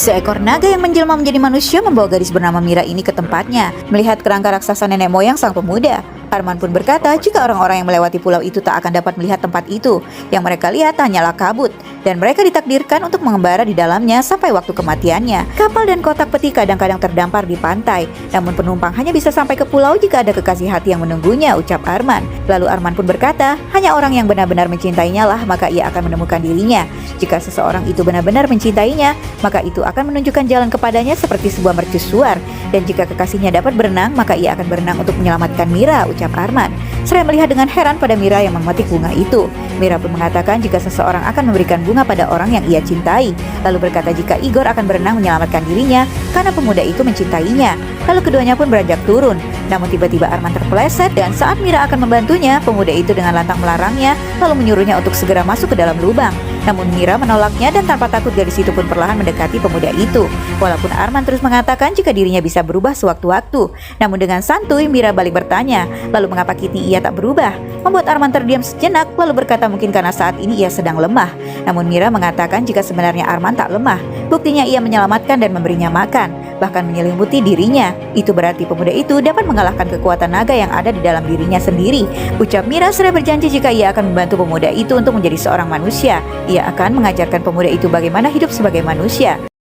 Seekor naga yang menjelma menjadi manusia membawa gadis bernama Mira ini ke tempatnya. Melihat kerangka raksasa nenek moyang sang pemuda, Arman pun berkata jika orang-orang yang melewati pulau itu tak akan dapat melihat tempat itu. Yang mereka lihat hanyalah kabut, dan mereka ditakdirkan untuk mengembara di dalamnya sampai waktu kematiannya. Kapal dan kotak peti kadang-kadang terdampar di pantai, namun penumpang hanya bisa sampai ke pulau jika ada kekasih hati yang menunggunya, ucap Arman. Lalu Arman pun berkata, hanya orang yang benar-benar mencintainya lah maka ia akan menemukan dirinya. Jika seseorang itu benar-benar mencintainya, maka itu akan menunjukkan jalan kepadanya seperti sebuah mercusuar. Dan jika kekasihnya dapat berenang, maka ia akan berenang untuk menyelamatkan Mira, ucap Arman. Seraya melihat dengan heran pada Mira yang memetik bunga itu. Mira pun mengatakan jika seseorang akan memberikan bunga pada orang yang ia cintai. Lalu berkata jika Igor akan berenang menyelamatkan dirinya karena pemuda itu mencintainya. Lalu keduanya pun beranjak turun. Namun tiba-tiba Arman terpeleset, dan saat Mira akan membantunya, pemuda itu dengan lantang melarangnya lalu menyuruhnya untuk segera masuk ke dalam lubang. Namun Mira menolaknya dan tanpa takut gadis itu pun perlahan mendekati pemuda itu. Walaupun Arman terus mengatakan jika dirinya bisa berubah sewaktu-waktu. Namun dengan santuy Mira balik bertanya, lalu mengapa kini ia tak berubah? Membuat Arman terdiam sejenak lalu berkata mungkin karena saat ini ia sedang lemah. Namun Mira mengatakan jika sebenarnya Arman tak lemah. Buktinya ia menyelamatkan dan memberinya makan, bahkan menyelimuti dirinya. Itu berarti pemuda itu dapat mengalahkan kekuatan naga yang ada di dalam dirinya sendiri. Ucap Mira seraya berjanji jika ia akan membantu pemuda itu untuk menjadi seorang manusia. Ia akan mengajarkan pemuda itu bagaimana hidup sebagai manusia.